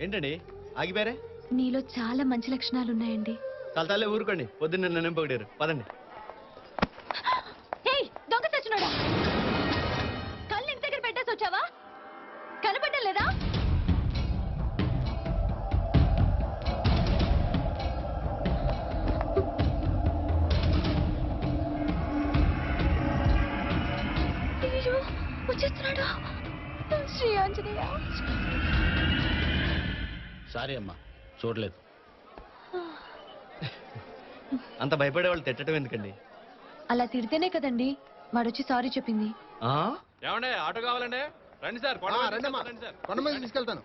ఏంటండి ఆగిపోయారే? నీలో చాలా మంచి లక్షణాలు ఉన్నాయండి. తలతాలే ఊరుకోండి, పొద్దున్న నన్ను నింపొగిడారు. పదండి. దొంగ సచ్చినోడా, కళ్ళు ఇంటి దగ్గర పెట్టేసి వచ్చావా? కనపడడం లేదా? వచ్చేస్తున్నాడు శ్రీ ఆంజనేయ. సారీ అమ్మా, చూడలేదు. అంత భయపడే వాళ్ళు తిట్టడం ఎందుకండి? అలా తిడితేనే కదండి వాడొచ్చి సారీ చెప్పింది. ఏమండి ఆటో కావాలండి? రండి సార్, కొండమీద తీసుకెళ్తాను.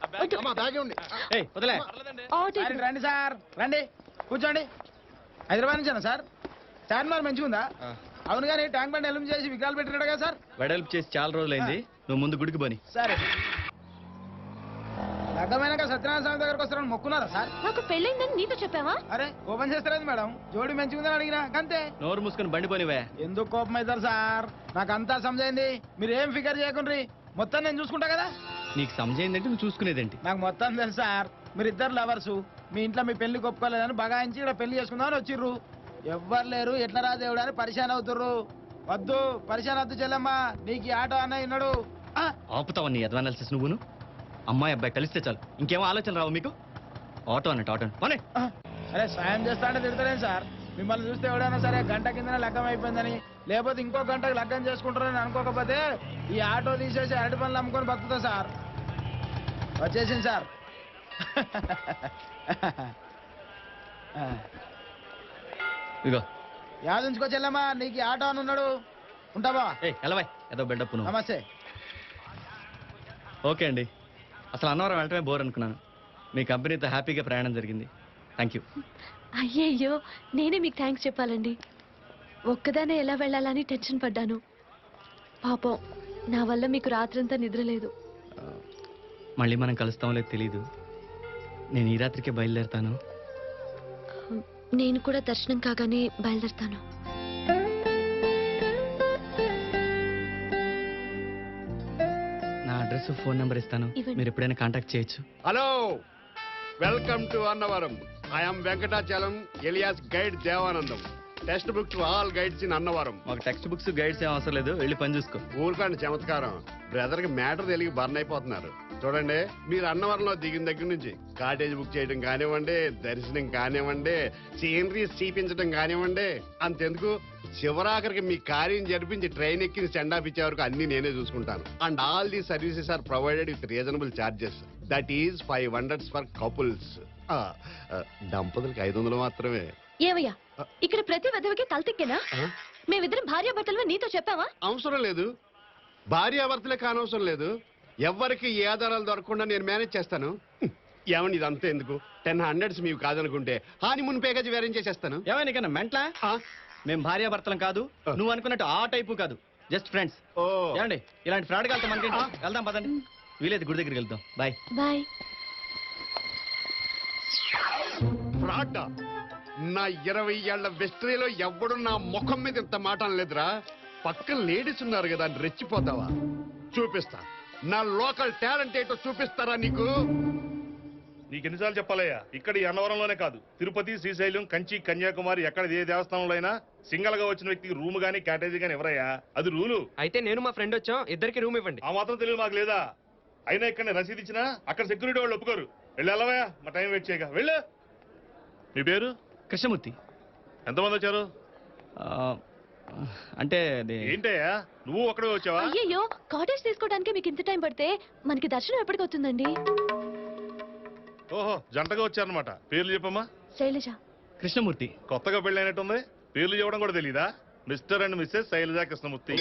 రండి సార్, రండి కూర్చోండి. హైదరాబాద్ నుంచేనా సార్? చార్మినార్ మంచిగా ఉందా? అవును కానీ ట్యాంక్ బండ్ ఎలుపు చేసి విగ్రహాలు పెట్టినాడు కదా సార్? వెడల్పు చేసి చాలా రోజులైంది, నువ్వు ముందు గుడికి పోని. సరే. లగ్గమైనాక సత్యనారాయణ స్వామి దగ్గరకు వస్తారని మొక్కున్నారా సార్? నాకు పెళ్ళైందని నీతో చెప్పావా? అరే కోపం చేస్తారేది మేడం, జోడి మంచిగా ఉందని అడిగినా అంతే. నోరు మూసుకొని బండి పోనివే. ఎందుకు కోపం అవుతారు సార్? నాకు అంతా సమజైంది, మీరు ఏం ఫికర్ చేయకుండ్రి, మొత్తం నేను చూసుకుంటా కదా. నీకు సమజైందంటే నువ్వు చూసుకునేదేంటి? నాకు మొత్తం తెలుసు సార్. మీరు ఇద్దరు లవర్సు, మీ ఇంట్లో మీ పెళ్లి ఒప్పుకోలేదని బగాయించి ఇక్కడ పెళ్లి చేసుకుందామని వచ్చిర్రు. ఎవ్వరు లేరు, ఎట్లా రా దేవుడు అని పరిశాన్ అవుతుర్రు. వద్దు పరిశాన్ వద్దు చెల్లెమ్మా, నీకు ఈ ఆటో అన్న విన్నాడు. ఆపుతావు నీ అడ్వానాలిసిస్ నువ్వును. అమ్మాయి అబ్బాయి కలిస్తే చాలు, ఇంకేమో ఆలోచన రావు మీకు. ఆటో అన్నట్టు ఆటో పోనీ. అరే సాయం చేస్తా అంటే తిడతలేను సార్. మిమ్మల్ని చూస్తే ఎవడైనా సరే గంట కిందనే లగ్గం అయిపోయిందని, లేకపోతే ఇంకో గంటకు లగ్గం చేసుకుంటారని అనుకోకపోతే ఈ ఆటో తీసేసి అరటి పనులు అమ్ముకొని బతుకుతా సార్. వచ్చేసింది సార్. ఇగో యాదించుకో చెల్లమ్మా, నీకు ఆటో అని ఉన్నాడు. ఉంటావా? ఎలవాయ్ ఏదో బిల్డప్. నమస్తే. ఓకే అండి, అసలు అన్నవరం వెళ్ళటమే బోర్ అనుకున్నాను. మీ కంపెనీతో హ్యాపీగా ప్రయాణం జరిగింది. Thank you. అయ్యయ్యో, నేనే మీకు థ్యాంక్స్ చెప్పాలండి. ఒక్కదానే ఎలా వెళ్ళాలని టెన్షన్ పడ్డాను. పాపం నా వల్ల మీకు రాత్రంతా నిద్ర లేదు. మళ్ళీ మనం కలుస్తామో లేదు తెలీదు. నేను ఈ రాత్రికే బయలుదేరుతాను. నేను కూడా దర్శనం కాగానే బయలుదేరుతాను. నా అడ్రస్ ఫోన్ నెంబర్ ఇస్తాను, మీరు ఎప్పుడైనా కాంటాక్ట్ చేయొచ్చు. Hello, welcome to Annavaram. I'm Venkatachalam alias guide Devanandam. Text book to all guides in Annavaram. మాకు టెక్స్ట్ బుక్స్ గైడ్స్ ఏం అవసరం లేదు, వెళ్ళి పని చూసుకో. ఊరుకోండి చమత్కారం. బ్రదర్ కి మ్యాటర్ తెలియ బర్న్ అయిపోతున్నారు. చూడండి, మీరు అన్నవరంలో దిగిన దగ్గర నుంచి కాటేజ్ బుక్ చేయడం కానివ్వండి, దర్శనం కానివ్వండి, సీనరీస్ చూపించడం కానివ్వండి, అంతెందుకు చివరాఖరికి మీ కార్యం జరిపించి ట్రైన్ ఎక్కి సెండ్ ఆఫ్ ఇచ్చే వరకు అన్ని నేనే చూసుకుంటాను. And all the services are provided with reasonable charges. That is 500 for couples. దంపతులకి 500 మాత్రమే. ఏవయ్యా, ఇక్కడ ప్రతి వెధవకి తలతిక్కేనా? మేమిద్దరం భార్యాభర్తలు నీతో చెప్పావా? అవసరం లేదు, భార్యాభర్తలే కానవసరం లేదు. ఎవరికి ఏ ఆధారాలు దొరకకుండా నేను మేనేజ్ చేస్తాను. ఏమని ఇదంతా ఎందుకు? 1000 మీకు కాదనుకుంటే హానిమూన్ ప్యాకేజ్ వేరేం చేసేస్తాను. ఏమైనా మెంట్లా? మేము భార్యాభర్తలం కాదు, నువ్వు అనుకున్నట్టు ఆ టైపు కాదు, జస్ట్ ఫ్రెండ్స్. ఏమండి, ఇలాంటి ఫ్రాడ్ వెళ్తాం మనకి. వెళ్దాం పదండి, వీలైతే గుడి దగ్గరికి వెళ్దాం. Bye bye. ఫ్రాడ్? నా 20 ఏళ్ల వెస్ట్రీలో ఎవ్వడు నా ముఖం మీద ఇంత మాట అనలేదురా. పక్కన లేడీస్ ఉన్నారు కదా అని రెచ్చిపోతావా? చూపిస్తా, నా లోకల్ టాలెంట్ ఏంటో చూపిస్తారా నీకు? నీకెన్నిసార్లు చెప్పాలయ్యా, ఇక్కడ ఈ అన్నవరంలోనే కాదు, తిరుపతి, శ్రీశైలం, కంచి, కన్యాకుమారి ఎక్కడ ఏ దేవస్థానంలో అయినా సింగల్ గా వచ్చిన వ్యక్తికి రూమ్ గానీ క్యాటేజీ గానీ ఎవరయ్యా, అది రూలు. అయితే నేను మా ఫ్రెండ్ వచ్చాం, ఇద్దరికి రూమ్ ఇవ్వండి. ఆ మాత్రం తెలియదు మాకు లేదా? అయినా ఇక్కడ రసీదు ఇచ్చినా అక్కడ సెక్యూరిటీ వాళ్ళు ఒప్పుకోరు. వెళ్ళవయ్యా, మా టైం వెయిట్ చేయగా వెళ్ళు. మీ పేరు? కృష్ణమూర్తి. ఎంతమంది వచ్చారు? అంటే ఏంటయ్యా, నువ్వు ఒక్కడే వచ్చావా? అయ్యయ్యో, కాటేజ్ తీసుకోవడానికి మీకు ఇంత టైం పడితే మనకి దర్శనం ఎప్పటికి అవుతుందండి? ఓహో, జంటగా వచ్చారనమాట. పేర్లు చెప్పమ్మా. శైలజ. కృష్ణమూర్తి. కొత్తగా పెళ్ళైనట్టుంది, పేర్లు చెప్పడం కూడా తెలీదా? Mr and Mrs Shailaja Krishnamurthy.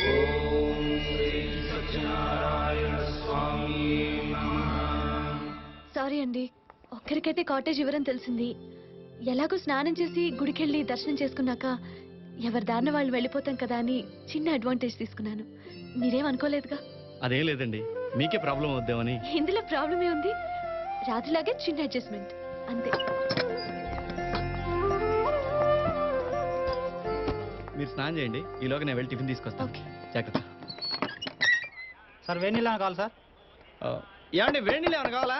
Sorry అండి, ఒక్కరికైతే కాటేజ్ ఇవ్వరని తెలిసింది. ఎలాగో స్నానం చేసి గుడికెళ్ళి దర్శనం చేసుకున్నాక ఎవరి దారిన వాళ్ళు వెళ్ళిపోతాం కదా అని చిన్న అడ్వాంటేజ్ తీసుకున్నాను. మీరేం అనుకోలేదుగా? అదేం లేదండి, మీకే ప్రాబ్లం అవుద్దామని. ఇందులో ప్రాబ్లమే ఉంది, రాత్రిలాగే చిన్న అడ్జస్ట్మెంట్ అంతే. మీరు స్నానం చేయండి, ఈలోగా నేను వెళ్ళి టిఫిన్ తీసుకొస్తాను. జాగ్రత్త. సార్ వేడి నీళ్ళు కావాలి సార్? ఏమండి, వేడి నీళ్ళు ఏమైనా కావాలా?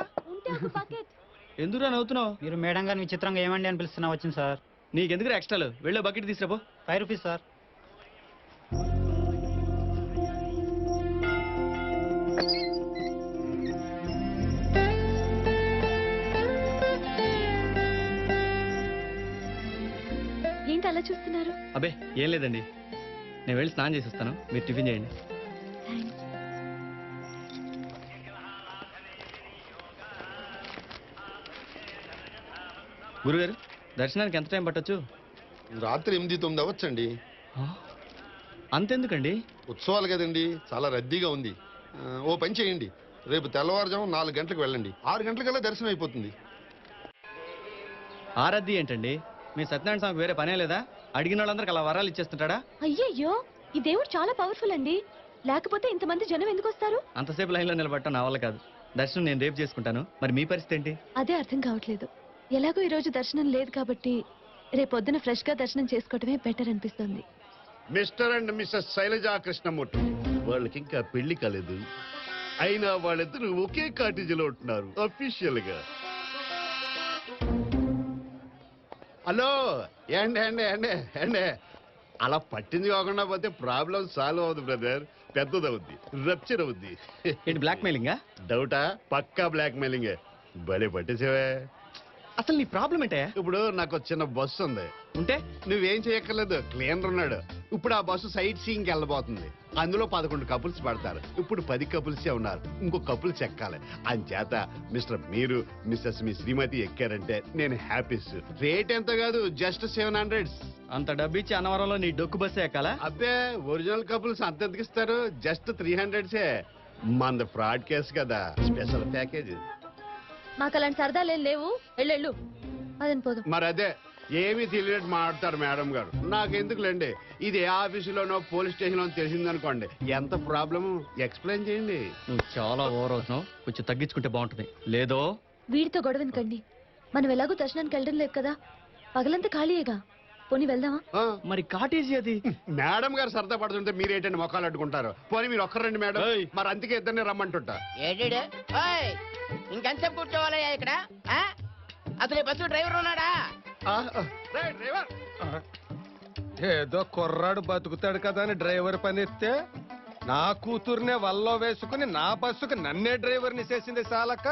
ఎందుకురా నవ్వుతున్నావు? మీరు మేడం గారిని విచిత్రంగా ఏమండి అని పిలుస్తున్నా వచ్చింది సార్. నీకెందుకు ఎక్స్ట్రాలు? వెళ్ళే బకెట్ తీసుకురాపో. 5 rupees sir. ఏంటి అలా చూస్తున్నారు? అబ్బే ఏం లేదండి, నేను వెళ్ళి స్నానం చేసి వస్తాను, మీరు టిఫిన్ చేయండి. థ్యాంక్స్. గురుగారు, దర్శనానికి ఎంత టైం పట్టొచ్చు? రాత్రి 8-9 అవ్వచ్చండి. అంతెందుకండి? ఉత్సవాలు కదండి, చాలా రద్దీగా ఉంది. ఓ పని చేయండి, రేపు తెల్లవారుజాము 4 గంటలకు వెళ్ళండి, 6 గంటలకల్లా దర్శనం అయిపోతుంది. ఆ రద్దీ ఏంటండి? మీ సత్యనారాయణ స్వామికి వేరే పనే లేదా? అడిగిన వాళ్ళందరికి అలా వరాలు ఇచ్చేస్తుంటాడా? అయ్యయ్యో, ఈ దేవుడు చాలా పవర్ఫుల్ అండి. లేకపోతే ఇంతమంది జనం ఎందుకు వస్తారు? అంతసేపు లైన్లో నిలబడటం నా వల్ల కాదు. దర్శనం నేను రేపు చేసుకుంటాను, మరి మీ పరిస్థితి ఏంటి? అదే అర్థం కావట్లేదు. ఎలాగో ఈ రోజు దర్శనం లేదు కాబట్టి రేపొద్దున ఫ్రెష్ గా దర్శనం చేసుకోవడమే బెటర్ అనిపిస్తుంది. Mr and Mrs Shailaja Krishnamurthy, వాళ్ళకి ఇంకా పెళ్లి కాలేదు, అయినా వాళ్ళిద్దరూ ఒకే కాటేజీలో ఉంటున్నారు అఫీషియల్ గా. హలో, ఏండి ఏండి ఏండి ఏండి, అలా పట్టింది కాకుండా పోతే ప్రాబ్లం సాల్వ్ అవుద్ది బ్రదర్, పెద్దదవుద్ది, రప్చర్ అవుద్ది. ఏంటి బ్లాక్ మెయిలింగా? డౌటా? పక్కా బ్లాక్ మెయిలింగే. భలే పట్టేసేవే. అసలు నీ ప్రాబ్లం ఏంటే? ఇప్పుడు నాకు చిన్న బస్సు ఉంది, ఉంటే నువ్వేం చేయక్కర్లేదు, క్లీనర్ ఉన్నాడు. ఇప్పుడు ఆ బస్సు సైట్ సీయింగ్ వెళ్ళబోతుంది. అందులో 11 కపుల్స్ పడతారు. ఇప్పుడు 10 కపుల్సే ఉన్నారు, ఇంకో కపుల్స్ ఎక్కాలి. అంచేత మిస్టర్ మీరు మిస్సెస్ మీ శ్రీమతి ఎక్కారంటే నేను హ్యాపీస్. రేట్ ఎంత కాదు, జస్ట్ 700. అంత డబ్బు ఇచ్చి అన్నవరంలో నీ డొక్కు బస్సే ఎక్కాలా? అబ్బే, ఒరిజినల్ కపుల్స్ అంతెందుకు ఇస్తారు, జస్ట్ 300. మంద ఫ్రాడ్ కేసు కదా, స్పెషల్ ప్యాకేజ్. మాకు అలాంటి సరదాలేం లేవు, వెళ్ళు. అదని పోదు. మరి అదే ఏమీ తెలియనట్టు మాట్లాడతారు మేడం గారు. నాకెందుకులేండి, ఇది ఏ ఆఫీసులోనో పోలీస్ స్టేషన్ లో తెలిసిందనుకోండి, ఎంత ప్రాబ్లము ఎక్స్ప్లెయిన్ చేయండి. నువ్వు చాలా ఓవర్ అవుతున్నావు, కొంచెం తగ్గించుకుంటే బాగుంటుంది. లేదో వీడితో గొడవనుకండి. మనం ఎలాగో దర్శనానికి వెళ్ళడం లేదు కదా, పగలంతా ఖాళీయేగా, పోనీ వెళ్దామా? ఆ, మరి కాటేజీ అది? మేడం గారు సరదా పడుతుంటే మీరేంటండి మొక్కలు అడ్డుకుంటారు? పోనీ మీరు ఒక్కరండి మేడం, ఏయ్. మరి అందుకే ఇద్దరిని రమ్మంటుంటా. ఏడు ఇంకెంతసేపు కూర్చోవాలయ్యా ఇక్కడ? ఆ? అసలు ఈ బస్సు డ్రైవర్ ఉన్నాడా? రేయ్, డ్రైవర్. ఏదో కుర్రాడు బతుకుతాడు కదా అని డ్రైవర్ పని ఎత్తే నా కూతుర్నే వల్లో వేసుకుని నా బస్సుకు నన్నే డ్రైవర్ని చేసింది సాలక,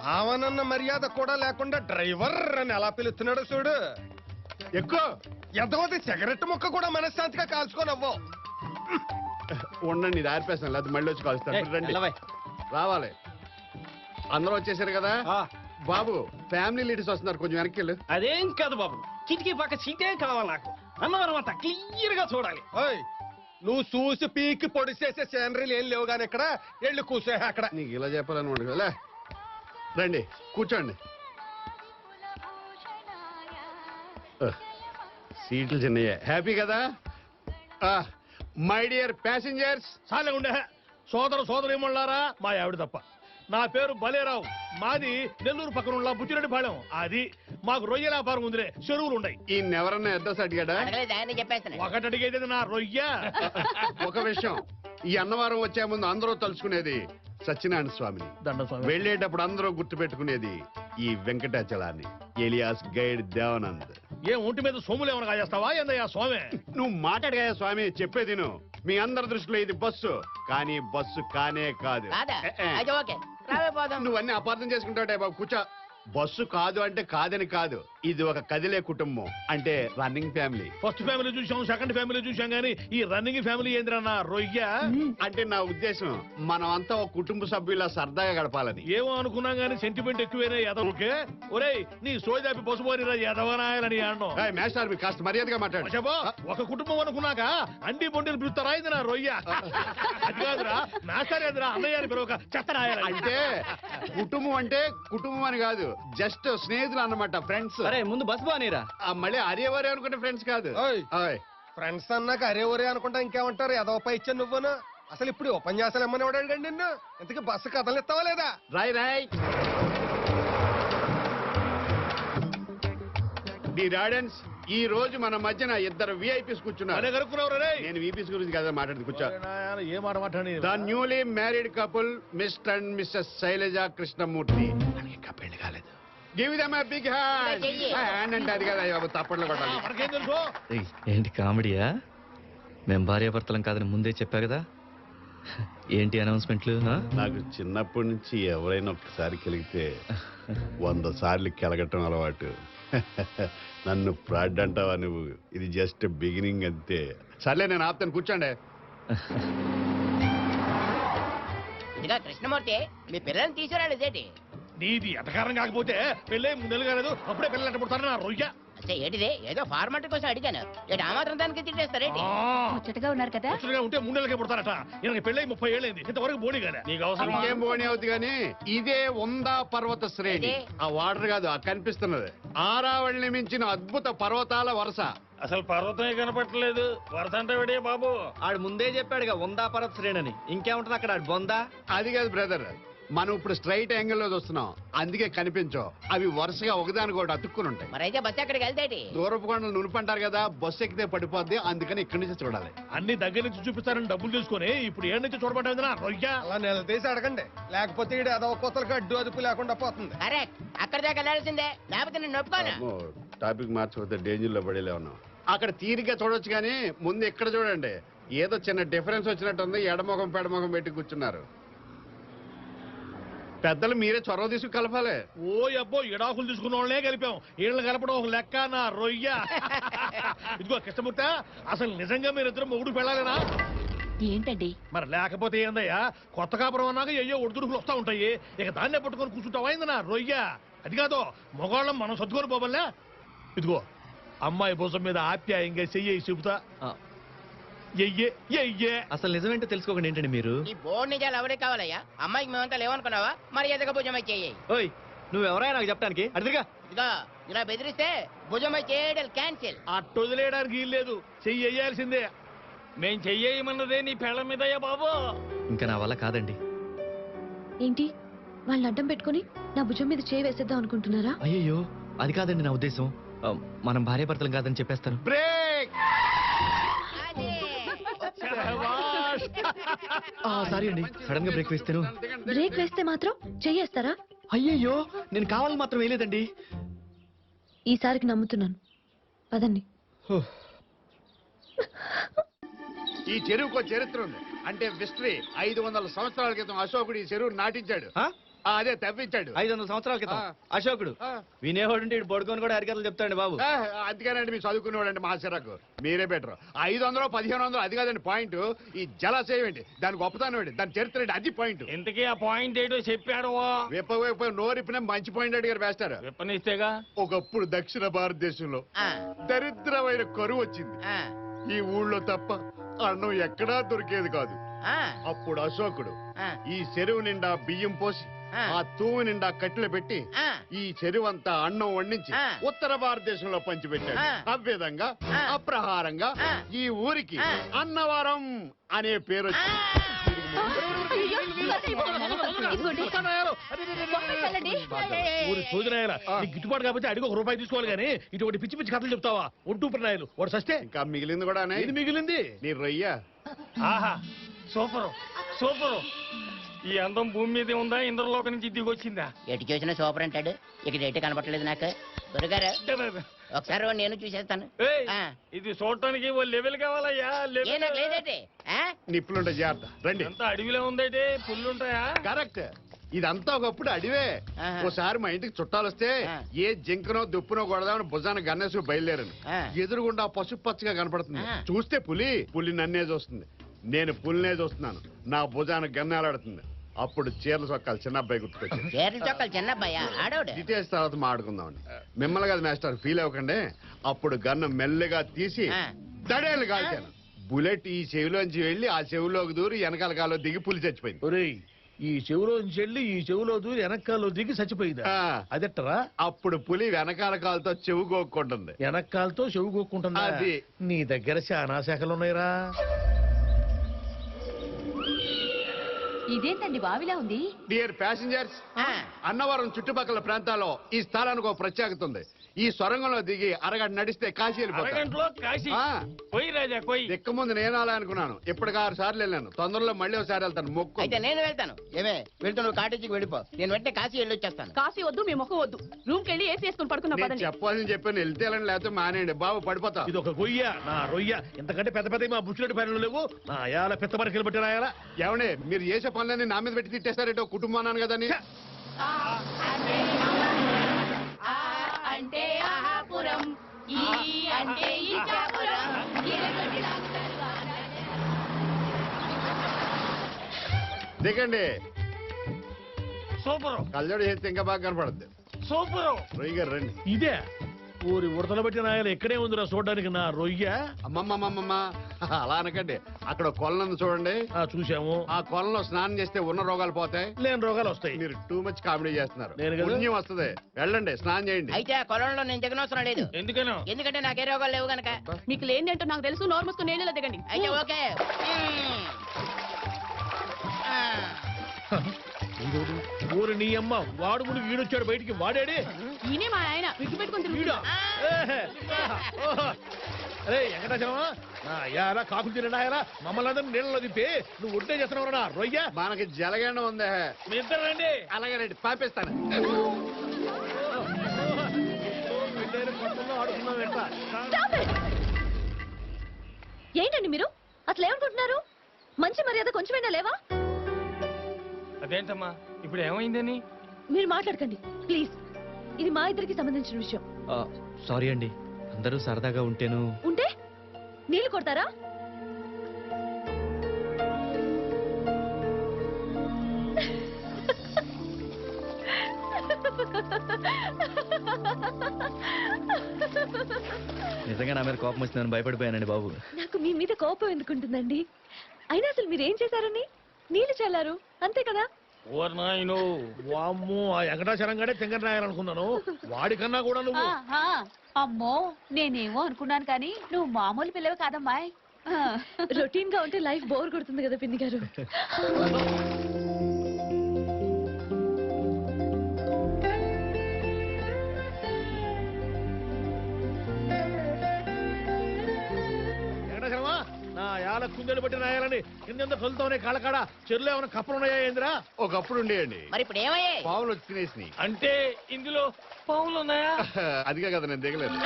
మావనన్న మర్యాద కూడా లేకుండా డ్రైవర్ అని ఎలా పిలుస్తున్నాడు చూడు. ఎక్కువ ఎంతమంది సిగరెట్ ముక్క కూడా మనశ్శాంతిగా కాల్చుకోనవ్వు. ఉండండి, ఇది ఆర్పేస్తాను, లేదా మళ్ళీ వచ్చి కలుస్తాను. ఏయ్, రండి, వెళ్ళవే. రావాలి. అందరూ వచ్చేసారు కదా బాబు, ఫ్యామిలీ లీడర్స్ వస్తున్నారు, కొంచెం వెనక్కి వెళ్ళు. అదేం కాదు బాబు, కిటికీ పక్క సీటే కావాలి నాకు. అన్నవరం అంతా క్లియర్ గా చూడాలి. ఓయ్, నువ్వు చూసి పీకి పొడి చేసే సేనరీలు ఏం లేవు గాని ఇక్కడ వెళ్ళి కూర్చో అక్కడ. నీకు ఇలా చెప్పాలన్నమాట కదా. రండి కూర్చోండి. సీట్లు చిన్నయ్యే, హ్యాపీ కదా? మై డియర్ ప్యాసింజర్స్, సాలే ఉండే సోదరేమన్నారా, మా ఆవిడ తప్ప. నా పేరు బలేరావు, మాది నెల్లూరు పక్కన బుచ్చిరెడ్డిపాళెం. అది మాకు రొయ్య వ్యాపారం ఉందిలే, చెరువులు ఉన్నాయి. ఈ ఎవరన్నా అడ్రస్ అడిగాడా? చెప్పేస్తాను. ఒకటి అడిగేది నా రొయ్య. ఒక విషయం, ఈ అన్నవరం వచ్చే ముందు అందరూ తలుచుకునేది సత్యనారాయణ స్వామిని, వెళ్ళేటప్పుడు అందరూ గుర్తు పెట్టుకునేది ఈ వెంకటాచలాన్ని, ఎలియాస్ గైడ్ దేవానంద్. ఏం ఒంటి మీద సోములు ఏమైనా కాజేస్తావా ఏందయ్యా స్వామి? నువ్వు మాట్లాడగా స్వామి, చెప్పేది నువ్వు. మీ అందరి దృష్టిలో ఇది బస్సు, కానీ బస్సు కానే కాదు. కాదా? ఏ, ఏ. అయితే ఓకే, రావే పోదాం. నువ్వన్నీ అపార్థం చేసుకుంటావుటే బాబు, కూర్చో. బస్సు కాదు అంటే కాదని కాదు, ఇది ఒక కదిలే కుటుంబం, అంటే రన్నింగ్ ఫ్యామిలీ. ఫస్ట్ ఫ్యామిలీ చూసాం, సెకండ్ ఫ్యామిలీ చూసాం, గానీ ఈ రన్నింగ్ ఫ్యామిలీ ఏంద్రన్నా రొయ్య. అంటే నా ఉద్దేశం, మనం అంతా ఒక కుటుంబ సభ్యులా సరదాగా గడపాలని. ఏమో అనుకున్నాం గానీ సెంటిమెంట్ ఎక్కువేనే ఎదవకే. ఒరేయ్, నీ సోదాపి పసుపోరిరా ఎదవనాయలని అన్నం. ఏయ్, మేస్టర్ మీరు కాస్త మర్యాదగా మాట్లాడు. చెప్పో, ఒక కుటుంబం అనుకున్నాక అండి బొండిని పిలుస్తారా ఇది నా రొయ్య? అది కాదురా, మాస్టర్ ఎదురా అన్నయ్య అని పిలవక చెత్తరాయాలి. అంటే కుటుంబం అంటే కుటుంబం అని కాదు, జస్ట్ స్నేహితులు అన్నమాట, ఫ్రెండ్స్. అరే ముందు బస్ బానేరా. మళ్ళీ అరేవరే అనుకుంటే ఫ్రెండ్స్ కాదు. ఓయ్, ఓయ్, ఫ్రెండ్స్ అన్నాక అరే ఒరే అనుకుంటా ఇంకేమంటారు, ఎదవపై ఇచ్చాను నువ్వును. అసలు ఇప్పుడు ఈ ఉపన్యాసాలు ఏమని అడగండి నిన్ను, ఇంతకీ బస్సు కథలు ఇస్తావా లేదా? రాయ్ రాయ్. డియర్ ఆడియన్స్, ఈ రోజు మన మధ్యన ఇద్దరు విఐపీస్ కూర్చున్నారు. నేను విఐపీస్ గురించి కదా మాట్లాడింది, కూర్చో. ఏ మాట మాట్లాడి the newly married couple Mr and Mrs Shailaja Krishnamurthy. ఇంకా పెళ్లి కాలేదు. Give them a big hand. చెయ్యి. హ్యాండ్ అంటే అది కదా బాబు, తప్పట్లు కొట్టాలి. మనకేం తెలుసు ఏయ్, ఏంటి కామెడీయా? మేం భార్యాభర్తలం కాదని ముందే చెప్పా కదా. ఏంటి అనౌన్స్మెంట్లు? నాకు చిన్నప్పటి నుంచి ఎవరైనా ఒక్కసారి కెలిగితే 100 సార్లు కెలగటం అలవాటు. నన్ను ఫ్రాడ్ అంటావా నువ్వు? ఇది జస్ట్ బిగినింగ్ అంతే. సర్లే నేను ఆపుతాను, కూర్చోండి. ఇదిగా కృష్ణమూర్తి, మీ పిల్లల్ని తీసుకురాలేదేటి? నీది ఎటకారం కాకపోతే పెళ్ళే 3 నెలలు కాలేదు, అప్పుడే పిల్లలు ఎట్ట పుడతారు నా రొయ్య. అచ్చా ఏంటిది? ఏదో ఫార్మాలిటీ కోసం అడిగాను. ఏంటి ఆ మాత్రం దానికి తిట్టేస్తారేంటి? ముచ్చటగా ఉన్నారు కదా. ముచ్చటగా ఉంటే 3 నెలలకే పుడతారట. ఈయనకి పెళ్ళై 30 ఏళ్ళైంది, ఇంతవరకు బోడి కదా. నీకు అవసరం ఇంకేం బోని అవుతుంది కానీ ఇదే ఉందా పర్వత శ్రేణి. ఆ వాటర్ కాదు, ఆ కనిపిస్తున్నది ఆరావళిని మించిన అద్భుత పర్వతాల వరుస. అసలు పర్వతమే కనపట్టలేదు, వరద అంటే విడే బాబు. ఆడు ముందే చెప్పాడుగా వందా పర్వత శ్రేణని. ఇంకేముంటుంది అక్కడ? ఆడు బొందా. అది కాదు బ్రదర్, మనం ఇప్పుడు స్ట్రైట్ యాంగిల్ లో చూస్తున్నాం, అందుకే కనిపించవు. అవి వరుసగా ఒకదానికొకటి అతుక్కుని ఉంటాయి. మరైతే బస్సు ఎక్కడికి వెళ్తేటి? దూరపు కొండలు నునుపంటారు కదా, బస్సు ఎక్కితే పడిపోద్ది, అందుకని ఇక్కడి నుంచి చూడాలి. అన్ని దగ్గర నుంచి చూపిస్తారని డబ్బులు తీసుకొని ఇప్పుడు ఏడు నుంచి చూడబడ్డా నా రొయ్య. అలా నిలదీసి అడగండి, లేకపోతే ఈడు అదవ కొత్తలకు అడ్డు అదుపు లేకుండా పోతుంది. కరెక్ట్, అక్కడ దాకా వెళ్ళాల్సిందే, లేకపోతే నేను ఒప్పుకోను. టాపిక్ మార్చకపోతే డేంజర్ లో పడేలే ఉన్నాం. అక్కడ తీరిగ్గా చూడొచ్చు కానీ ముందు ఇక్కడ చూడండి, ఏదో చిన్న డిఫరెన్స్ వచ్చినట్టుంది. ఎడమొఖం పెడమొఖం పెట్టి కూర్చున్నారు. పెద్దలు మీరే చొరవ తీసుకు కలపాలి. ఓ అబ్బో, ఇడాకులు తీసుకున్న వాళ్ళనే కలిపాం, ఈళ్ళని కలపడం ఒక లెక్క నా రొయ్య. ఇదిగో కృష్ణమూర్తి, అసలు నిజంగా మీరిద్దరు మొగుడు పెళ్ళాలేనా? ఏంటండి? మరి లేకపోతే ఏందయ్యా, కొత్త కాపురం అన్నాక అయ్యో ఒడిదుడుకులు వస్తా ఉంటాయి, ఇక దాన్నే పట్టుకొని కూర్చుంటావా అయింది నా రొయ్య. అది కాదు, మగవాళ్ళం మనం సర్దుకొని పోవల్లే. ఇదిగో అమ్మాయి భుజం మీద ఆప్యాయంగా చెయ్యి చెబుతా. అసలు నిజమేంటో తెలుసుకోకండి ఏంటండి మీరు? ఈ బోర్డు నిజాలు ఎవరికి కావాలయ్యా? అమ్మాయికి మేమంతా లేవనుకున్నావా? మరి ఎదగ భుజమై చెయ్యి. ఓయ్, నువ్వెవరైనా నాకు చెప్పడానికి? అడిదిగా. ఇదిగో ఇలా బెదిరిస్తే భుజమై చేయడం క్యాన్సిల్. అట్టు వదిలేయడానికి లేదు, చెయ్యి వేయాల్సిందే. మేం చెయ్యమన్నదే నీ పెళ్ళ మీదయ్యా బాబు. ఇంకా నా వల్ల కాదండి. ఏంటి వాళ్ళని అడ్డం పెట్టుకుని నా భుజం మీద చేయి వేసేద్దాం అనుకుంటున్నారా? అయ్యో, అది కాదండి నా ఉద్దేశం. మనం భార్యాభర్తలం కాదని చెప్పేస్తాను. బ్రేక్. సారీ అండి, సడన్ గా బ్రేక్ వేస్తాను. బ్రేక్ వేస్తే మాత్రం చెయ్యేస్తారా? అయ్యయ్యో, నేను కావాలని మాత్రం వేయలేదండి. ఈసారికి నమ్ముతున్నాను, పదండి. ఈ చెరువుకో చరిత్ర ఉంది, అంటే హిస్టరీ. 500 సంవత్సరాల క్రితం అశోకుడు ఈ చెరువు నాటించాడు. అదే తవ్వించాడు. 500 సంవత్సరాల క్రితం అశోకుడు. వినేవాడుంటే ఇటు పడుకొని కూడా అరికథలు చెప్తాడు బాబు. అందుకేనండి మీరు చదువుకునేవాడండి మా సిరకు. మీరే బెటర్. 500 1500 అది కాదండి పాయింట్. ఈ జలాశయం ఏంటి, దాని గొప్పతనం ఏంటి, దాని చరిత్ర ఏంటి, అది పాయింట్. ఇంతకీ ఆ పాయింట్ ఏంటో చెప్పాడు. విప్ప నోరిపిన మంచి పాయింట్ అడిగారు వేస్తారు. విప్పనిస్తేగా. ఒకప్పుడు దక్షిణ భారతదేశంలో దరిద్రమైన కరువు వచ్చింది. ఈ ఊళ్ళో తప్ప అన్నం ఎక్కడా దొరికేది కాదు. అప్పుడు అశోకుడు ఈ చెరువు నిండా బియ్యం పోసి ఆ తూము నిండా కట్టెలు పెట్టి ఈ చెరువంతా అన్నం వండించి ఉత్తర భారతదేశంలో పంచిపెట్టాడు. ఆ విధంగా అప్రహారంగా ఈ ఊరికి అన్నవరం అనే పేరు గిట్టుబాటు కాబట్టి అడిగి ₹1 తీసుకోవాలి కానీ ఇటువంటి పిచ్చి పిచ్చి కథలు చెప్తావా? ఒట్టు ప్రణాయాలు వాడు సస్తే ఇంకా మిగిలింది కూడా ఇది మిగిలింది. నీ రొయ్య. ఆహా, సూపరు సూపరు. ఈ అందం భూమి మీదే ఉందా, ఇంద్రలోక నుంచి దిగొచ్చిందా? ఎటు చూసినా సూపర్ అంటాడు, ఇక్కడ ఎటు కనపట్టలేదు నాకు. గురుగారు ఒకసారి నేను చూసేస్తాను. ఇది చూడటానికి ఓ లెవెల్ కావాలయ్యా. లేదంటే నిప్పులుంటాయి, జాగ్రత్త. రండి. అంతా అడవిలో ఉందైతే పుల్లుంటాయా? కరెక్ట్. ఇదంతా ఒకప్పుడు అడివే. ఓసారి మా ఇంటికి చుట్టాలు వస్తే ఏ జింకనో దుప్పునో కొడదామని భుజాన గన్నేసి బయలుదేరాను. ఎదురుగుండా పసుపు పచ్చగా కనపడుతుంది. చూస్తే పులి నన్నే చూస్తుంది, నేను పులినే చూస్తున్నాను. నా భుజాన గన్నేలాడుతుంది. అప్పుడు చీరల చొక్కాలు చిన్న అబ్బాయి గుర్తుకొచ్చింది. చీరల చొక్కాలు చిన్న అబ్బాయి డీటెయిల్స్ తర్వాత మాట్లాడుకుందామని. మిమ్మల్ని కాదు మాస్టర్, ఫీల్ అవ్వకండి. అప్పుడు గన్ను మెల్లగా తీసి దడేలు కాల్చాను. బుల్లెట్ ఈ చెవిలోంచి వెళ్లి ఆ చెవిలోకి దూరి వెనకాల కాలో దిగి పులి చచ్చిపోయింది. ఈ చెవులోంచి వెళ్ళి ఈ చెవులో దూరి వెనకాలలో దిగి చచ్చిపోయింది. అదెట్టరా? అప్పుడు పులి వెనకాల కాలుతో చెవు గోక్కుంటుంది. వెనకాలతో చెవు గోక్కుంటుంది. అది నీ దగ్గర చాలా శాఖలు ఉన్నాయిరా. ఇదేంటండి బావిలా ఉంది? డియర్ ప్యాసింజర్స్, అన్నవరం చుట్టుపక్కల ప్రాంతాల్లో ఈ స్థలానికి ఒక ప్రత్యేకత ఉంది. ఈ సొరంగంలో దిగి అరగంట నడిస్తే కాశీ దిక్క ముందు నేను అలా అనుకున్నాను. ఇప్పటికి 6 సార్లు వెళ్ళాను. తొందరలో మళ్ళీ ఒకసారి వెళ్తాను. మొక్కు. అయితే నేను వెళ్తాను. ఏమే వెళ్తాను, కాటేజీకి వెళ్ళిపో. నేను వెంటనే కాశీ వెళ్ళి వచ్చేస్తాను. కాఫీ వద్దు, మీ ముఖం వద్దు. రూమ్ కెళ్ళి ఏసీ వేసుకుని పడుకున్నా నేను చెప్పాలని చెప్పాను. వెళ్తే వెళ్ళండి, లేకపోతే మానేయండి. బాబు పడిపోతా. ఇది ఒక గొయ్య, నా రొయ్య. ఇంతకంటే పెద్ద పెద్ద మా బుచ్చిరెడ్డి పనులు లేవు. నా అయాల పెద్ద పరికి పెట్టి రాయాలా? ఏమనే మీరు చేసే పనులన్నీ నా మీద పెట్టి తిట్టేస్తారేటో. కుటుంబం అన్నాను కదా అని. అంటే ఆహాపురం, ఈ అంటే ఈశాపురం. దిగండి. సూపర్. కళ్ళజోడు చేస్తే ఇంకా బాగా కనపడద్దు. సూపర్. రొయ్య గారు రండి. ఇదే ఊరి ఉడతలు పెట్టిన నాయలు ఎక్కడే ఉందిరా చూడడానికి నా రొయ్య. అమ్మమ్మమ్మమ్మ అలా అనకండి. అక్కడ కొలను చూడండి. చూసాము. ఆ కొలంలో స్నానం చేస్తే ఉన్న రోగాలు పోతాయి, లేని రోగాలు వస్తాయి. మీరు టూ మచ్ కామెడీ చేస్తున్నారు. నేను కదా? పుణ్యం వస్తుంది. వెళ్ళండి, స్నానం చేయండి. అయితే ఆ కొలంలో నేను దిగనవసరం లేదు. ఎందుకనో? ఎందుకంటే నాకే రోగాలు లేవు గనక. మీకు లేనిదేంటో నాకు తెలుసు. నోరు మూసుకుని నీళ్ళలో దిగండి. అయితే ఓకే. ఊరి నీ అమ్మ వాడు ముందు వీడొచ్చాడు బయటికి. వాడాడే ఈయనే మా ఆయన విగ్గు పెట్టుకుని వీడా? అరే వెంకటాచలమా, నా అయ్యారా కాకులు తినడాయరా మమ్మల్ని అందరూ నీళ్ళలో దింపి నువ్వు ఉంటే చేస్తున్నావు నా రొయ్య. మనకి జలగండ ఉందే. మీ ఇద్దరు రండి. అలాగే రండి, పాపేస్తాను. ఏంటండి మీరు అసలు ఏమనుకుంటున్నారు? మంచి మర్యాద కొంచెమైనా లేవా? అదేంటమ్మా ఇప్పుడు ఏమైందని? మీరు మాట్లాడకండి ప్లీజ్. ఇది మా ఇద్దరికి సంబంధించిన విషయం. సారీ అండి, అందరూ సరదాగా ఉంటేను. ఉంటే నీళ్లు కొడతారా? నిజంగా నా మీద కోపం వచ్చిందని భయపడిపోయానండి బాబు. నాకు మీ మీద కోపం ఎందుకుంటుందండి? అయినా అసలు మీరేం చేశారని నీళ్లు చల్లారు అంతే కదా? ఓర్ నాయను, వామ్మో, ఆ వెంకటాచలం గడే తింగర రాయాలనుకున్నాను. వాడికన్నా కూడా నువ్వు. అమ్మో, నేనేమో అనుకున్నాను కానీ నువ్వు మామూలు పిల్లవి కాదమ్మా. రొటీన్ గా ఉంటే లైఫ్ బోర్ కొడుతుంది కదా పిన్ని గారు. వెంకటాచలమా, నా యాల కుందెలు పట్టిన నాయాలని కింద కలుతానే కాళ్ళకాడ చెరువులో ఏమైనా కప్పలు ఉన్నాయా ఏందిరా? ఒకప్పుడు ఉండేయండి. మరి ఇప్పుడు ఏమయ్యాయి? పావులు వచ్చి తినేసినాయి. అంటే ఇందులో పావులు ఉన్నాయా? అదిగా కదా నేను దిగలేదు.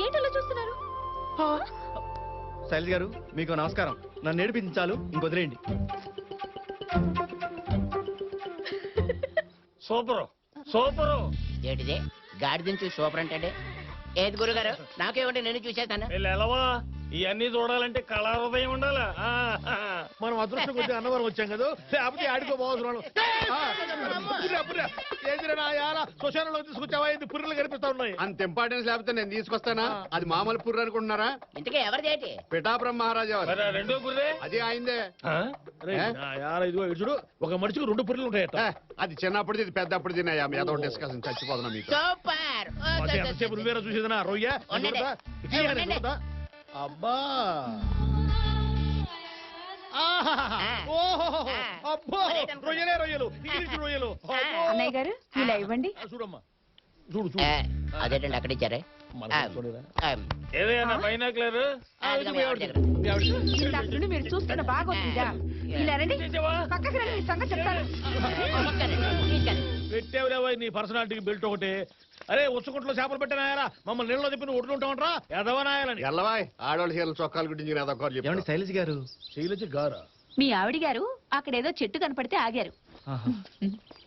ఏంటలా చూస్తున్నారు? శైలజ్ గారు మీకు నమస్కారం. నన్ను నేర్పించాలు, ఇంకొదిలేయండి. Super super. ఏంటిది గాడిదించు సూపర్ అంటే? ఏది గురుగారు, నాకేమంటే నేను చూసేస్తాను. వెళ్ళవా, ఇవన్నీ చూడాలంటే కళాహృదయం ఉండాలా? మనం అదృష్టం కొద్ది అన్నవరం వచ్చాం కదా, లేకపోతే ఆడుకోబోతున్నాను. శ్మశానంలో తీసుకొచ్చావా? పుర్రెలు కనిపిస్తా ఉన్నాయి. అంత ఇంపార్టెన్స్ లేకపోతే నేను తీసుకొస్తానా? అది మామూలు పుర్రు అనుకుంటున్నారా? ఇంతకే ఎవరిది ఏంటి? పిఠాపురం మహారాజా వారు. రెండో పుర్రే అది ఆయిందే. ఇదిగో చూడు, ఒక మనిషికి 2 పుర్రెలు ఉంటాయట. అది చిన్నప్పుడు ఇది పెద్దప్పుడు తిన్నాయా? ఏదో డిస్కషన్ చచ్చిపోతున్నా మీకు. సూపర్. ఎంతసేపు నువ్వేరా చూసేదనా రొయ్య? అబ్బా, రొయ్యలే రొయ్యలు, ఇంగ్లీష్ రొయ్యలు. అన్నయ్య గారు ఇలా ఇవ్వండి. చూడమ్మా, చూడు చూడు. అదేంటండి అక్కడ ఇచ్చారే? ఏదైనా బైనాక్లర్ మీరు చూస్తున్న బాగోతుందా? ఇలా రండి, పక్కకి రండి, మీ సంగతి చెప్తాను. పెట్టేవలేవా నీ పర్సనాలిటీకి బెల్ట్ ఒకటి. అరే ఉచ్చుకుంట్లో చేపలు పెట్టినాయారా? మమ్మల్ని నీళ్ళలో తిప్పి నువ్వు ఒడ్డుంటావంటరా? ఎదవనాయాలని. ఎల్లవాయ్ ఆడవాళ్ళ చీరలు చొక్కాలు గురించి ఏమండి శైలజ్ గారు? శైలజ గారా? మీ ఆవిడ గారు అక్కడేదో చెట్టు కనపడితే ఆగారు.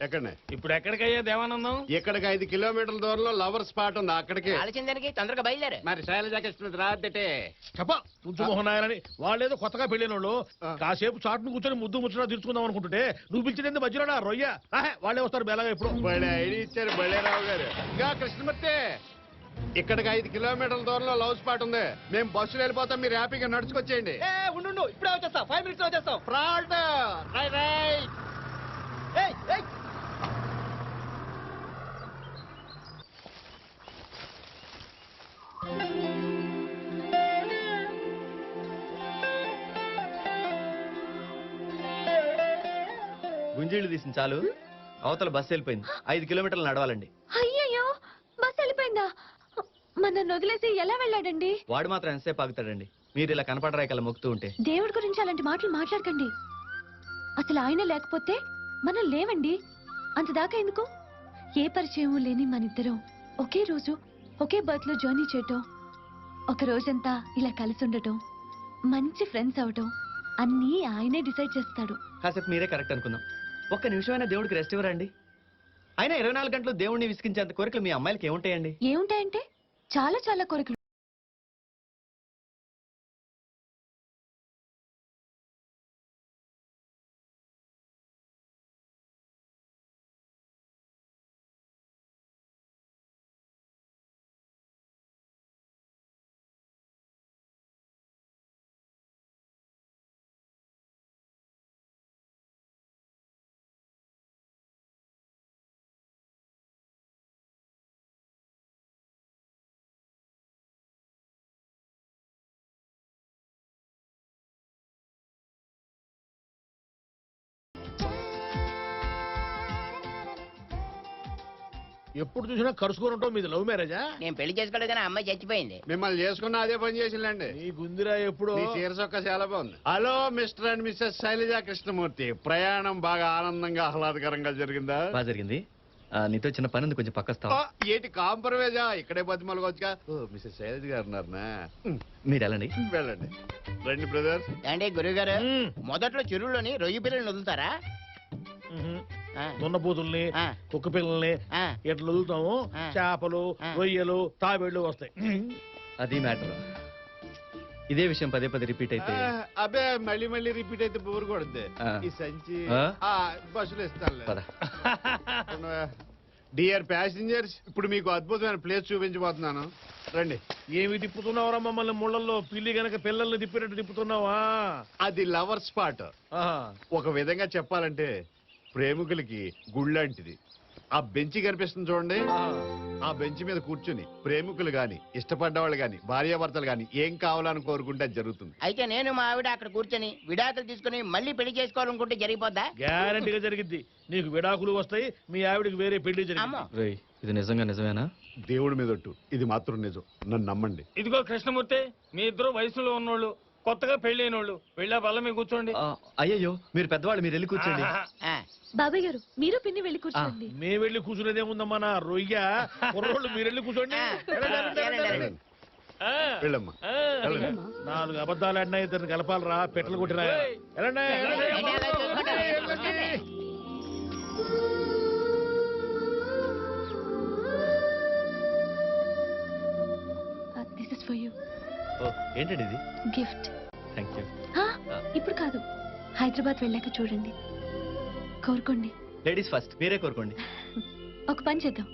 ఎక్కడనే? ఇప్పుడు ఎక్కడికయ్యా దేవానందం? ఇక్కడికి 5 కిలోమీటర్ల దూరంలో లవర్ స్పాట్ ఉంది, అక్కడికి. ఆలోచించడానికి తొందరగా బయలుదేరు. మరి శైలజాకృష్ణ రాదటే చెప్పా పుంచుమోహనాయాలని. వాళ్ళేదో కొత్తగా పెళ్ళిన వాళ్ళు కాసేపు చాటును కూర్చొని ముద్దు ముచ్చట తీర్చుకుందాం అనుకుంటుంటే నువ్వు పిలిచింది మధ్యలో రొయ్య. వాళ్ళే వస్తారు బెలగా. ఇప్పుడు బడే ఐడి ఇచ్చారు బళ్ళేరావు గారు. ఇంకా కృష్ణమూర్తి, ఇక్కడికి 5 కిలోమీటర్ల దూరంలో లవ్ స్పాట్ ఉంది. మేము బస్సులు వెళ్ళిపోతాం, మీరు హ్యాపీగా నడుచుకొచ్చేయండి. ఉండు, ఇప్పుడే వచ్చేస్తాం. 5 minutes లో వచ్చేస్తాం. Fraud right. గుంజీళ్ళు తీసింది చాలు. అవతల బస్సు వెళ్ళిపోయింది. 5 కిలోమీటర్లు నడవాలండి. అయ్యయ్యో బస్ వెళ్ళిపోయిందా? మన వదిలేసి ఎలా వెళ్ళాడండి? వాడు మాత్రం ఎంతసేపు ఆగుతాడండి? మీరు ఇలా కనపడరాయికల్లా మొక్కుతూ ఉంటే. దేవుడి గురించి అలాంటి మాటలు మాట్లాడకండి. అసలు ఆయన లేకపోతే మనం లేవండి. అంతదాకా ఎందుకు? ఏ పరిచయం లేని మనిద్దరం ఒకే రోజు ఒకే బర్త్ లో జర్నీ చేయటం, ఒక రోజంతా ఇలా కలిసి ఉండటం, మంచి ఫ్రెండ్స్ అవటం అన్నీ ఆయనే డిసైడ్ చేస్తాడు. కాసేపు మీరే కరెక్ట్ అనుకుందాం. ఒక్క నిమిషమైనా దేవుడికి రెస్ట్ ఇవ్వరండి? అయినా 24 గంటలు దేవుడిని విసిగించేంత కోరికలు మీ అమ్మాయిలకి ఏముంటాయండి? ఏముంటాయంటే చాలా చాలా కోరికలు. ఎప్పుడు చూసినా కరుసుకొని ఉంటావు. మీది లవ్ మ్యారేజా? నేను పెళ్లి చేసుకోలేదు కానీ అమ్మాయి చచ్చిపోయింది. మిమ్మల్ని చేసుకున్న అదే పని చేసిందండి. నీ గుందిరా ఎప్పుడు మీ చీర చొక్క చాలా బాగుంది. Hello Mr and Mrs Shailaja Krishnamurthy, ప్రయాణం బాగా ఆనందంగా ఆహ్లాదకరంగా జరిగిందా? బాగా జరిగింది. నీతో చిన్న పని ఉంది, కొంచెం పక్కస్తావా? ఏంటి కాంప్రమైజా? ఇక్కడే బతిమలకొచ్చుగా. ఓ మిస్సెస్ శైలజ గారు ఉన్నారనా? మీరు వెళ్ళండి. వెళ్ళండి. రండి బ్రదర్. అంటే గురువు గారు మొదట్లో చెరువులోని రొయ్యి పిల్లల్ని వదులుతారా? దున్నపోతుల్ని కుక్క పిల్లల్ని ఎట్లా వదులుతాము. చేపలు రొయ్యలు తాబేళ్లు వస్తాయి. అది మ్యాటర్. ఇదే విషయం పదే పదే రిపీట్ అయితే అబ్బే మళ్ళీ మళ్ళీ రిపీట్ అయితే బోర్ కొడుద్ది. ఈ సంచి బస్సులు ఇస్తాను. డియర్ ప్యాసింజర్స్, ఇప్పుడు మీకు అద్భుతమైన ప్లేస్ చూపించబోతున్నాను. రండి. ఏమి తిప్పుతున్నావురా మమ్మల్ని ముళ్ళల్లో? పిల్లి గనక పిల్లల్ని తిప్పినట్టు తిప్పుతున్నావా? అది లవర్ స్పాట్. ఒక విధంగా చెప్పాలంటే ప్రేమికులకి గుళ్ళంటిది. ఆ బెంచి కనిపిస్తుంది చూడండి. ఆ బెంచ్ మీద కూర్చుని ప్రేమికులు గాని ఇష్టపడ్డవాళ్ళు గాని భార్యాభర్తలు గాని ఏం కావాలని కోరుకుంటే అది జరుగుతుంది. అయితే నేను మా ఆవిడ అక్కడ కూర్చొని విడాకులు తీసుకుని మళ్ళీ పెళ్లి చేసుకోవాలనుకుంటే జరిగిపోద్దా? గ్యారంటీగా జరిగిద్ది. నీకు విడాకులు వస్తాయి, మీ ఆవిడకి వేరే పెళ్లి జరిగింది. ఇది నిజంగా నిజమేనా? దేవుడి మీద ఒట్టు, ఇది మాత్రం నిజం. నన్ను నమ్మండి. ఇదిగో కృష్ణమూర్తి, మీ ఇద్దరు వయసులో ఉన్నోళ్ళు, కొత్తగా పెళ్ళైనోళ్ళు, వెళ్ళా బల్ల మీద కూర్చోండి. అయ్యయ్యో మీరు పెద్దవాళ్ళు, మీరు వెళ్ళి కూర్చోండి. బాబాయ్ గారు మీరు పిన్ని వెళ్ళి కూర్చోండి. మేము వెళ్ళి కూర్చునేదేముందమ్మా నా రొయ్య. కుర్రోళ్ళు మీరు వెళ్ళి కూర్చోండి. వెళ్ళమ్మా. 4 అబద్ధాలు ఆడినా ఇద్దరిని కలపాలరా. పెట్టలు కొట్టినా. This is for you. ఏంటండి ఇది? గిఫ్ట్. Thank you. ఇప్పుడు కాదు, హైదరాబాద్ వెళ్ళాక చూడండి. కోరుకోండి. లేడీస్ ఫస్ట్, మీరే కోరుకోండి. ఒక పని చేద్దాం,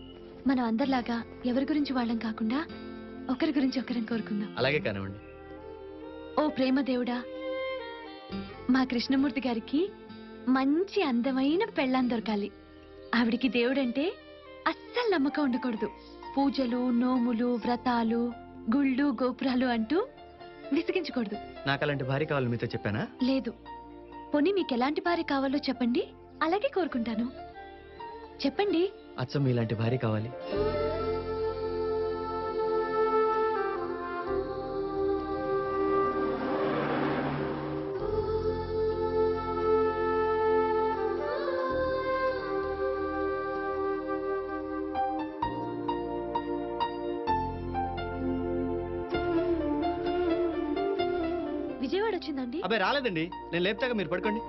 మనం అందరిలాగా ఎవరి గురించి వాళ్ళం కాకుండా ఒకరి గురించి ఒకరిని కోరుకుందాం. అలాగే కానివ్వండి. ఓ ప్రేమ దేవుడా, మా కృష్ణమూర్తి గారికి మంచి అందమైన పెళ్ళాం దొరకాలి. ఆవిడికి దేవుడంటే అస్సలు నమ్మకం ఉండకూడదు. పూజలు నోములు వ్రతాలు గుళ్ళు గోపురాలు అంటూ విసిగించకూడదు. నాకు అలాంటి భార్య కావాలి మీతో చెప్పానా? లేదు. పోనీ మీకు ఎలాంటి భార్య కావాలో చెప్పండి, అలాగే కోరుకుంటాను. చెప్పండి. అచ్చం మీలాంటి భార్య కావాలి. విజయవాడ వచ్చిందండి? అబ్బాయి రాలేదండి, నేను లేపుతాగా, మీరు పడుకోండి.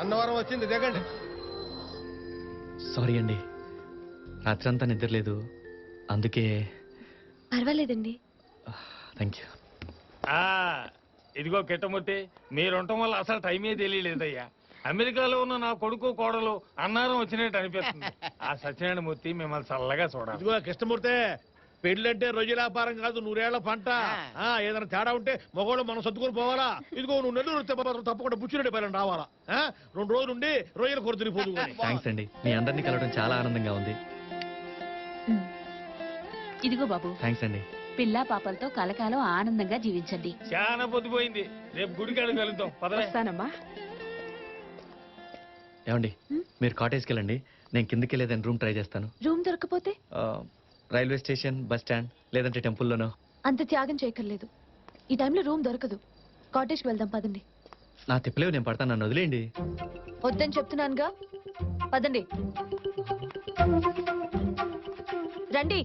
అన్నవరం వచ్చింది, దిగండి. సారీ అండి, రాత్రంతా నిద్ర లేదు, అందుకే. పర్వాలేదండి. Thank you. ఇదిగో కిట్టమూర్తి, మీరుండటం వల్ల అసలు టైమే తెలియలేదయ్యా. అమెరికాలో ఉన్న నా కొడుకు కోడలు అన్నారం వచ్చినట్టు అనిపిస్తుంది. ఆ సత్యనారాయణ మూర్తి మిమ్మల్ని చల్లగా చూడాలి. ఇదిగో కృష్ణమూర్తి, పెళ్ళంటే రొయ్య వ్యాపారం కాదు, 100 ఏళ్ల పంట. ఏదైనా తేడా ఉంటే మగవాళ్ళు మనం సర్దుకొని పోవాలా. ఇదిగో నువ్వు నెల్లూరు తప్పకుండా బుచ్చిరెడ్డి పైన రావాలా. 2 రోజులు ఉండి రొయ్యల కొర తిరిగిపోదు. థ్యాంక్స్ అండి, మీ అందరినీ కలవడం చాలా ఆనందంగా ఉంది. ఇదిగో బాబు. థ్యాంక్స్ అండి. పిల్లా పాపలతో కలకాలం ఆనందంగా జీవించండి. చాలా పొద్దుపోయింది, రేపు గుడికాడికి వెళ్తాం. వస్తానమ్మా. ఏమండి మీరు కాటేజ్కి వెళ్ళండి, నేను కిందకి వెళ్ళేదని రూమ్ ట్రై చేస్తాను. రూమ్ దొరకపోతే రైల్వే స్టేషన్, బస్ స్టాండ్, లేదంటే టెంపుల్లోనో. అంత త్యాగం చేయక్కర్లేదు. ఈ టైంలో రూమ్ దొరకదు. కాటేజ్కి వెళ్దాం పదండి. నా తిప్పలేవు, నేను పడతాను, నన్ను వదిలేయండి. వద్దని చెప్తున్నానుగా, పదండి. రండి.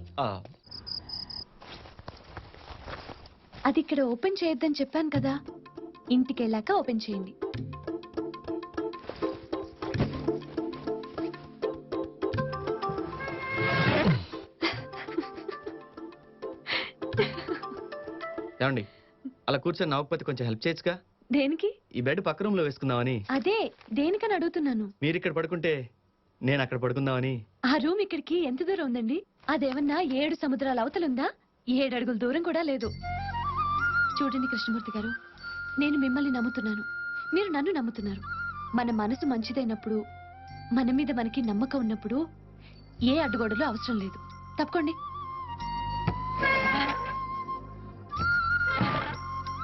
అది ఇక్కడ ఓపెన్ చేయొద్దని చెప్పాను కదా, ఇంటికి వెళ్ళాక ఓపెన్ చేయండి. ఏమండి అలా కూర్చొని నవ్వకపోతే కొంచెం హెల్ప్ చేయొచ్చుగా? దేనికి? ఈ బెడ్ పక్క రూమ్ లో వేసుకుందామని. అదే దేనికని అడుగుతున్నాను. మీరు ఇక్కడ పడుకుంటే నేను అక్కడ పడుకుందామని. ఆ రూమ్ ఇక్కడికి ఎంత దూరం ఉందండి? అదేమన్నా 7 సముద్రాల అవతలుందా? 7 అడుగుల దూరం కూడా లేదు. చూడండి కృష్ణమూర్తి గారు, నేను మిమ్మల్ని నమ్ముతున్నాను, మీరు నన్ను నమ్ముతున్నారు. మన మనసు మంచిదైనప్పుడు, మన మీద మనకి నమ్మకం ఉన్నప్పుడు ఏ అడ్డుగోడలు అవసరం లేదు. తప్పుకోండి.